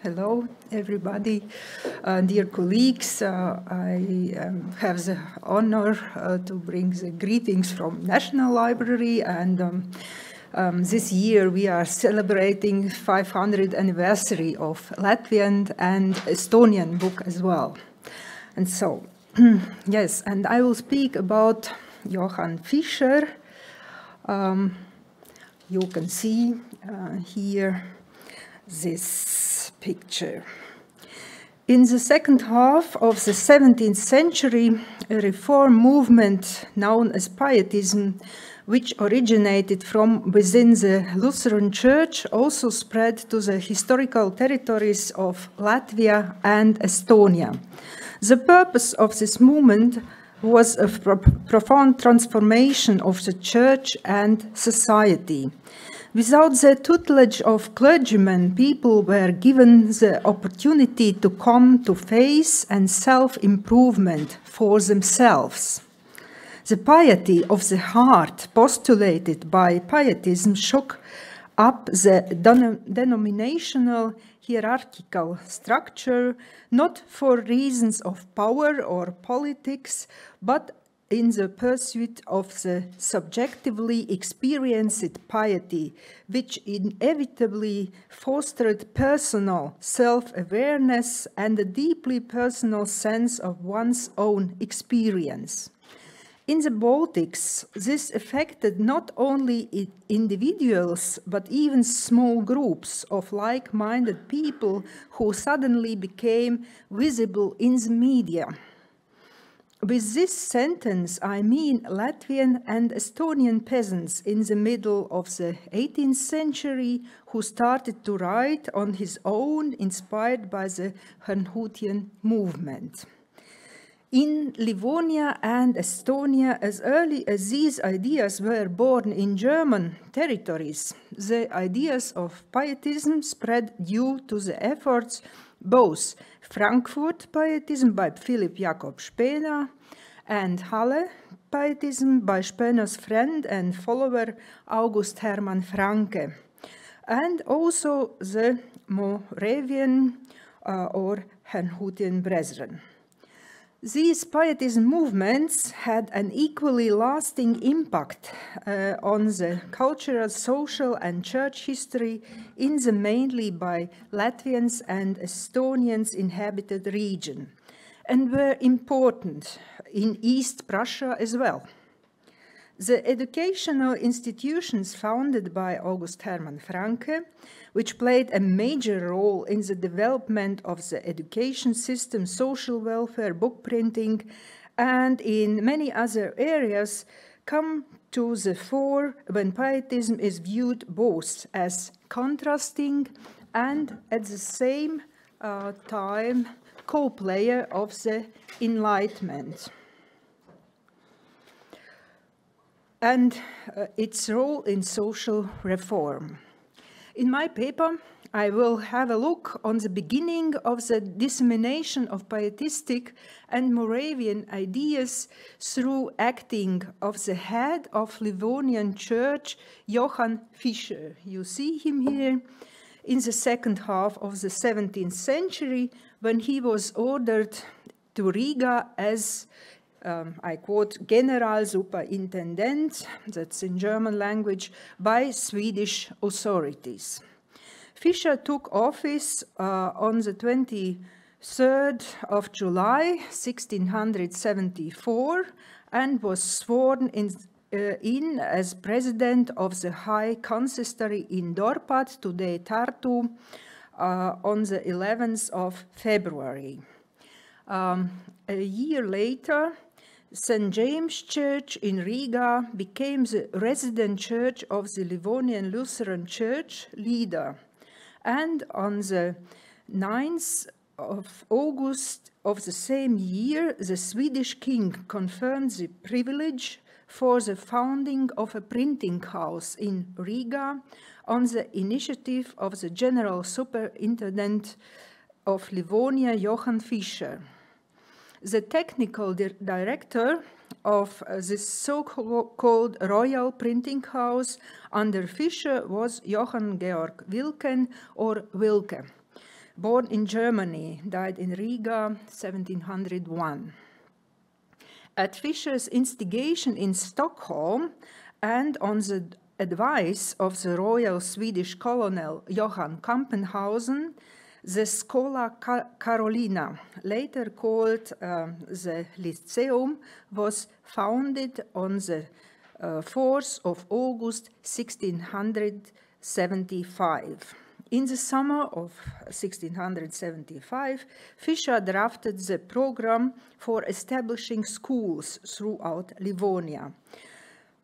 Hello, everybody. Dear colleagues, I have the honor to bring the greetings from National Library, and this year we are celebrating 500th anniversary of Latvian and Estonian book as well. And so, yes, and I will speak about Johann Fischer. You can see here this picture. In the second half of the 17th century, a reform movement known as Pietism, which originated from within the Lutheran Church, also spread to the historical territories of Latvia and Estonia. The purpose of this movement was a profound transformation of the church and society. Without the tutelage of clergymen, people were given the opportunity to come to faith and self-improvement for themselves. The piety of the heart postulated by Pietism shook up the denominational hierarchical structure, not for reasons of power or politics, but in the pursuit of the subjectively experienced piety, which inevitably fostered personal self-awareness and a deeply personal sense of one's own experience. In the Baltics, this affected not only individuals, but even small groups of like-minded people who suddenly became visible in the media. With this sentence, I mean Latvian and Estonian peasants in the middle of the 18th century who started to write on his own, inspired by the Herrnhutian movement. In Livonia and Estonia, as early as these ideas were born in German territories, the ideas of Pietism spread due to the efforts both Frankfurt Pietism by Philipp Jakob Spener and Halle Pietism by Spener's friend and follower August Hermann Francke, and also the Moravian or Herrnhutian Brethren. These Pietism movements had an equally lasting impact on the cultural, social, and church history in the mainly by Latvians and Estonians inhabited region, and were important in East Prussia as well. The educational institutions founded by August Hermann Francke, which played a major role in the development of the education system, social welfare, book printing, and in many other areas, come to the fore when Pietism is viewed both as contrasting and at the same time co-player of the Enlightenment. And its role in social reform. In my paper, I will have a look on the beginning of the dissemination of pietistic and Moravian ideas through acting of the head of Livonian Church, Johann Fischer. You see him here in the second half of the 17th century when he was ordered to Riga as I quote, General Superintendent, that's in German language, by Swedish authorities. Fischer took office on the 23rd of July, 1674, and was sworn in as president of the High Consistory in Dorpat, today Tartu, on the 11th of February. A year later, St. James Church in Riga became the resident church of the Livonian Lutheran Church leader. And on the 9th of August of the same year, the Swedish king confirmed the privilege for the founding of a printing house in Riga on the initiative of the general superintendent of Livonia, Johann Fischer. The technical director of this so-called royal printing house under Fischer was Johann Georg Wilcken or Wilke. born in Germany, died in Riga, 1701. At Fischer's instigation in Stockholm and on the advice of the Royal Swedish colonel Johann Kampenhausen, the Schola Carolina, later called the Lyceum, was founded on the 4th of August 1675. In the summer of 1675, Fischer drafted the program for establishing schools throughout Livonia.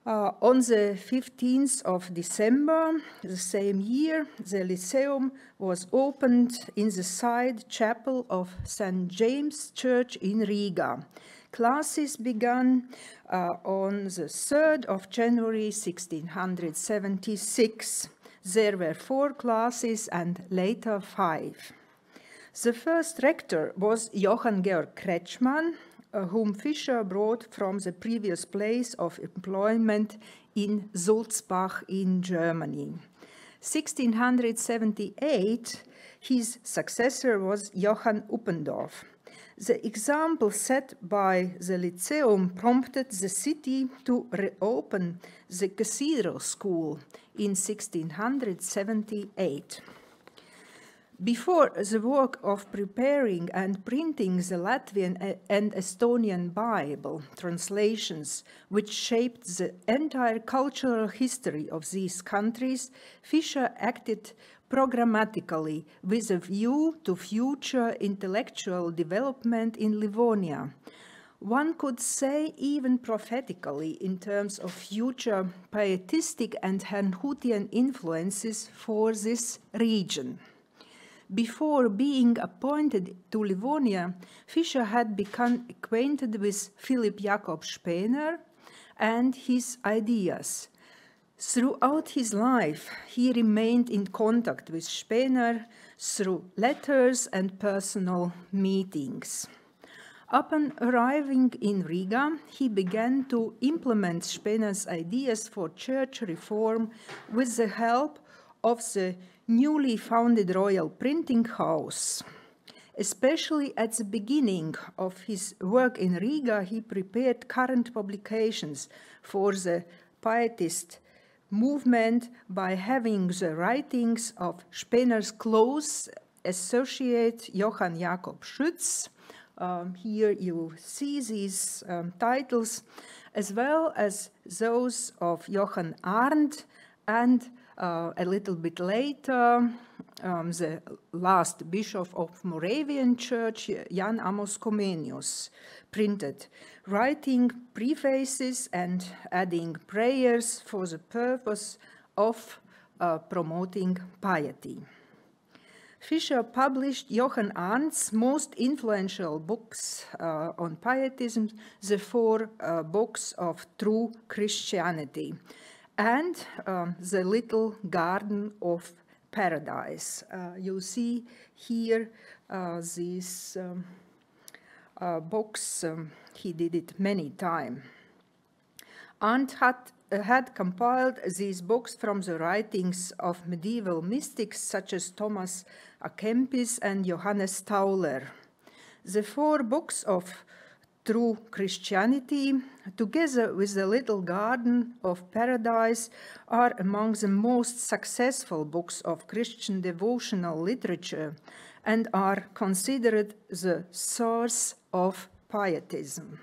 On the 15th of December, the same year, the Lyceum was opened in the side chapel of St. James Church in Riga. Classes began on the 3rd of January 1676. There were 4 classes and later 5. The first rector was Johann Georg Kretschmann, whom Fischer brought from the previous place of employment in Sulzbach in Germany. 1678, his successor was Johann Uppendorf. The example set by the Lyceum prompted the city to reopen the cathedral school in 1678. Before the work of preparing and printing the Latvian and Estonian Bible translations, which shaped the entire cultural history of these countries, Fischer acted programmatically with a view to future intellectual development in Livonia. One could say even prophetically in terms of future pietistic and Herrnhutian influences for this region. Before being appointed to Livonia, Fischer had become acquainted with Philipp Jakob Spener and his ideas. Throughout his life, he remained in contact with Spener through letters and personal meetings. Upon arriving in Riga, he began to implement Spener's ideas for church reform with the help of the newly founded Royal Printing House. Especially at the beginning of his work in Riga, he prepared current publications for the Pietist movement by having the writings of Spener's close associate Johann Jacob Schütz. Here you see these titles, as well as those of Johann Arndt and a little bit later, the last bishop of Moravian Church, Jan Amos Comenius, printed, writing prefaces and adding prayers for the purpose of promoting piety. Fischer published Johann Arndt's most influential books on pietism, the 4 books of True Christianity, and the Little Garden of Paradise. You see here these books. He did it many times. Arndt had compiled these books from the writings of medieval mystics such as Thomas à Kempis and Johannes Tauler. The 4 books of True Christianity, together with the Little Garden of Paradise, are among the most successful books of Christian devotional literature and are considered the source of pietism.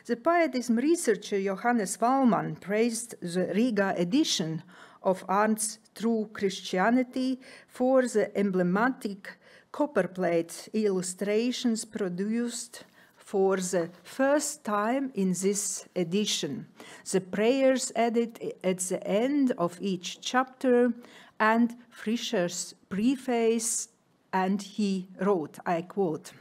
The pietism researcher Johannes Wallmann praised the Riga edition of Arndt's True Christianity for the emblematic copperplate illustrations produced for the first time in this edition, the prayers added at the end of each chapter, and Fischer's preface, and he wrote, I quote,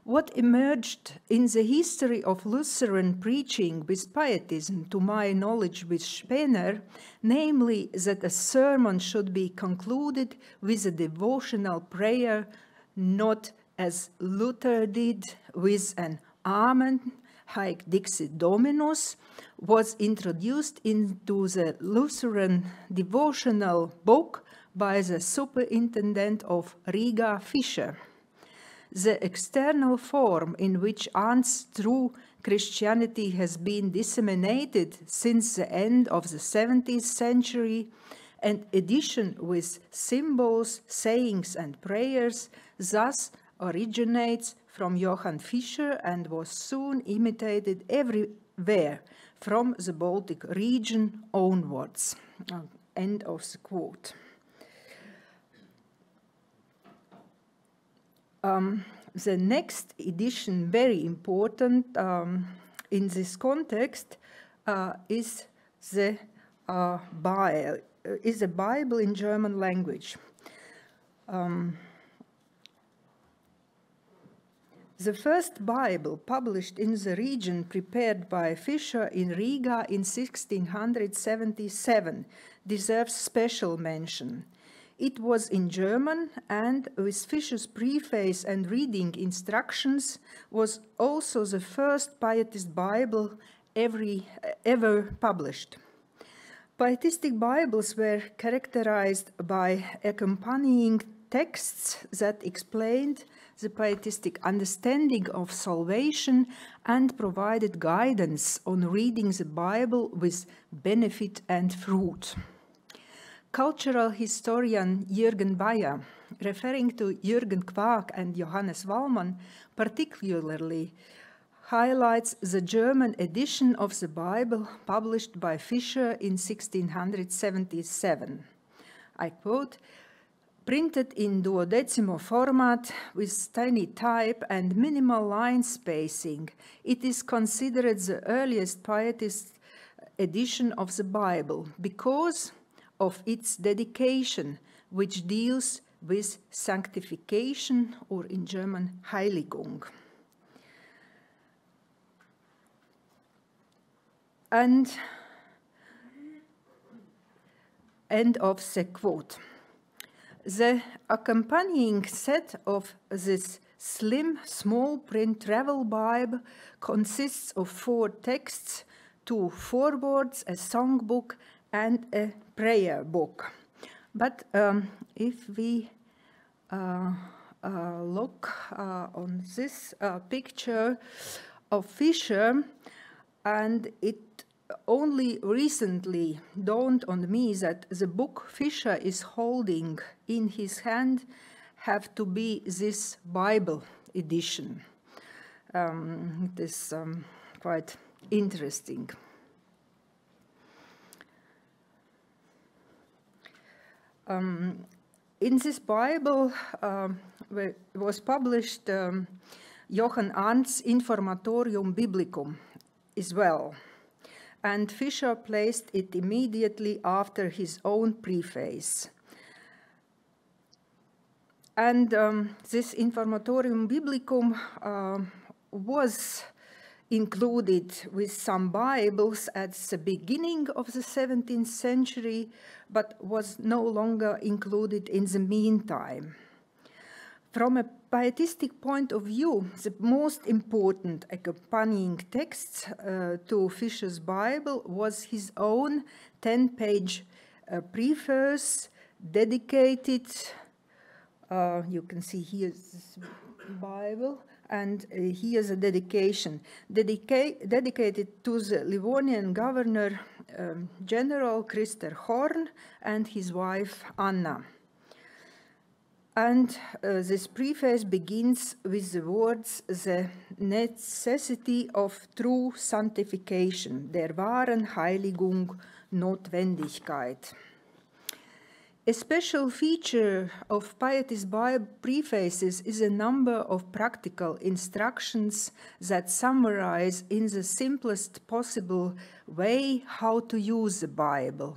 "What emerged in the history of Lutheran preaching with pietism, to my knowledge with Spener, namely that a sermon should be concluded with a devotional prayer, not as Luther did with an Amen, Haec Dixit Dominus, was introduced into the Lutheran devotional book by the superintendent of Riga, Fischer. The external form in which Arndt's true Christianity has been disseminated since the end of the 17th century, and edition with symbols, sayings, and prayers, thus originates from Johann Fischer and was soon imitated everywhere from the Baltic region onwards. End of the quote. The next edition, very important in this context, is the Bible in German language. The first Bible published in the region, prepared by Fischer in Riga in 1677, deserves special mention. It was in German and, with Fischer's preface and reading instructions, was also the first Pietist Bible ever published. Pietistic Bibles were characterized by accompanying texts that explained the Pietistic understanding of salvation and provided guidance on reading the Bible with benefit and fruit. Cultural historian Jürgen Bayer, referring to Jürgen Quak and Johannes Wallmann, particularly highlights the German edition of the Bible published by Fischer in 1677. I quote, "Printed in duodecimo format with tiny type and minimal line spacing, it is considered the earliest Pietist edition of the Bible because of its dedication, which deals with sanctification, or in German, Heiligung." And end of the quote. The accompanying set of this slim, small print travel Bible consists of 4 texts, 2 forewords, a songbook, and a prayer book. But if we look on this picture of Fischer, and it only recently dawned on me that the book Fischer is holding in his hand have to be this Bible edition. It is quite interesting. In this Bible was published Johann Arndt's Informatorium Biblicum as well, and Fischer placed it immediately after his own preface. And this Informatorium Biblicum was included with some Bibles at the beginning of the 17th century, but was no longer included in the meantime. From a pietistic point of view, the most important accompanying text to Fischer's Bible was his own 10-page preface dedicated, you can see here this Bible, and here's a dedication, dedicated to the Livonian Governor General Christer Horn and his wife Anna. And this preface begins with the words, "The necessity of true sanctification, der wahren Heiligung, Notwendigkeit." A special feature of Pietist Bible prefaces is a number of practical instructions that summarize in the simplest possible way how to use the Bible,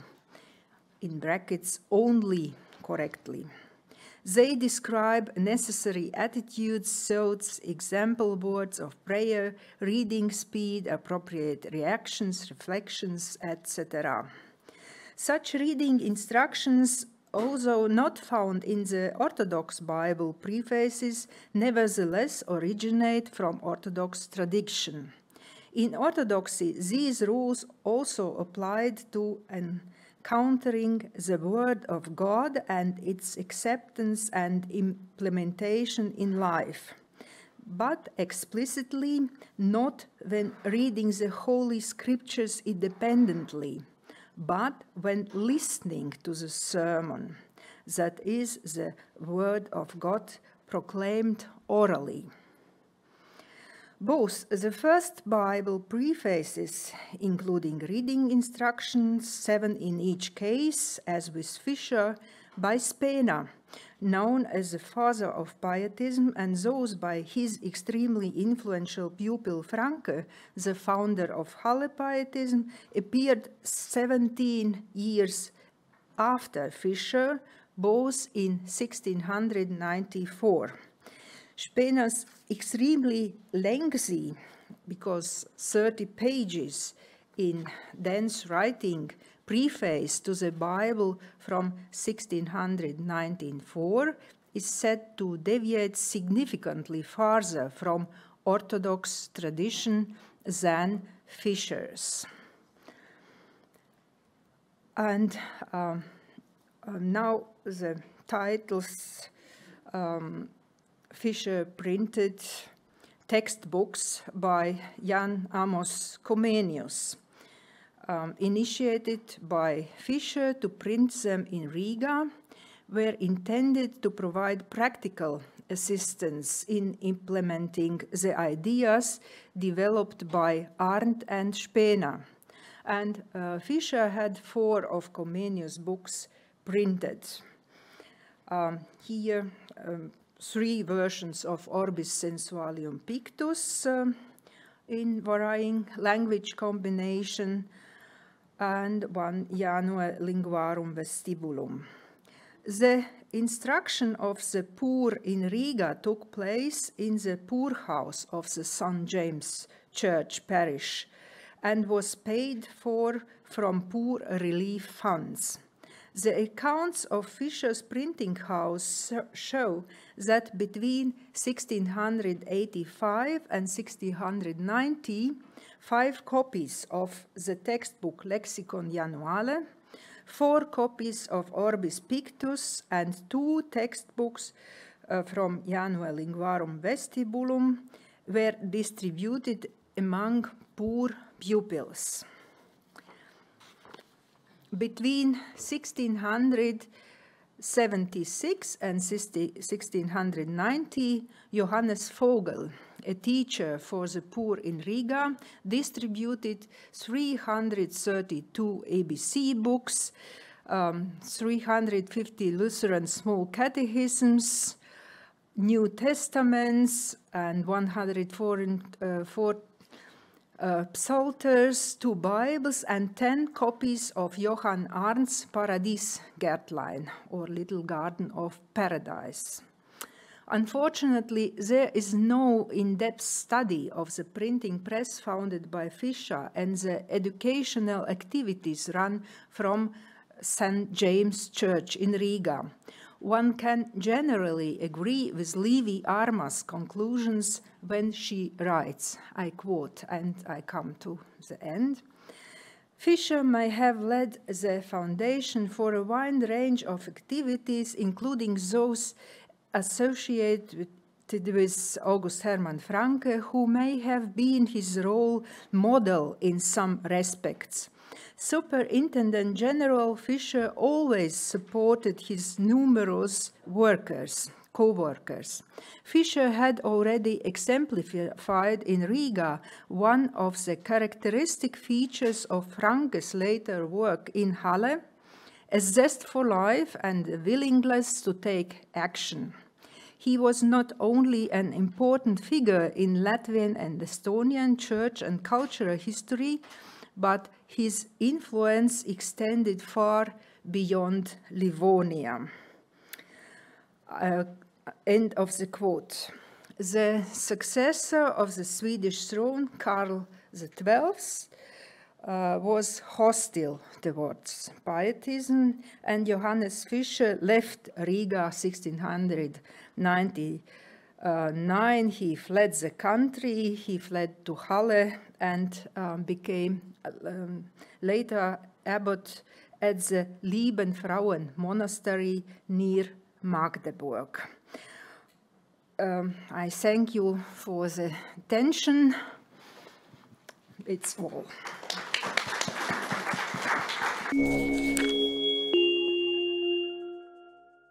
in brackets, only correctly. They describe necessary attitudes, thoughts, example words of prayer, reading speed, appropriate reactions, reflections, etc. Such reading instructions, although not found in the Orthodox Bible prefaces, nevertheless originate from Orthodox tradition. In Orthodoxy, these rules also applied to encountering the Word of God and its acceptance and implementation in life, but explicitly not when reading the Holy Scriptures independently, but when listening to the sermon, that is, the Word of God proclaimed orally. Both the first Bible prefaces, including reading instructions, 7 in each case, as with Fischer, by Spener, known as the father of pietism, and those by his extremely influential pupil Franke, the founder of Halle pietism, appeared 17 years after Fischer, both in 1694. Spener's extremely lengthy, because 30 pages in dense writing, preface to the Bible from 1694 is said to deviate significantly farther from Orthodox tradition than Fischer's. And now the titles. Fischer printed textbooks by Jan Amos Comenius, initiated by Fischer to print them in Riga, were intended to provide practical assistance in implementing the ideas developed by Arndt and Spener. And Fischer had 4 of Comenius' books printed. Here, 3 versions of Orbis Sensualium Pictus in varying language combination, and 1 Janue Linguarum Vestibulum. The instruction of the poor in Riga took place in the poorhouse of the St. James Church parish and was paid for from poor relief funds. The accounts of Fischer's printing house show that between 1685 and 1690, 5 copies of the textbook Lexicon Januale, 4 copies of Orbis Pictus, and 2 textbooks from Janue Linguarum Vestibulum were distributed among poor pupils. Between 1676 and 1690, Johannes Vogel, a teacher for the poor in Riga, distributed 332 ABC books, 350 Lutheran small catechisms, New Testaments, and 104 psalters, 2 Bibles, and 10 copies of Johann Arndt's Paradiesgärtlein, or Little Garden of Paradise. Unfortunately, there is no in-depth study of the printing press founded by Fischer and the educational activities run from St. James Church in Riga. One can generally agree with Levi Arma's conclusions when she writes, I quote, and I come to the end, Fischer may have laid the foundation for a wide range of activities, including those associated with August Hermann Franke, who may have been his role model in some respects. Superintendent General Fischer always supported his numerous co-workers. Fischer had already exemplified in Riga one of the characteristic features of Franke's later work in Halle, a zest for life and a willingness to take action. He was not only an important figure in Latvian and Estonian church and cultural history, but his influence extended far beyond Livonia. End of the quote. The successor of the Swedish throne, Karl XII, was hostile towards pietism, and Johannes Fischer left Riga 1690 9, he fled the country, he fled to Halle and became later abbot at the Liebenfrauen monastery near Magdeburg. I thank you for the attention. It's all.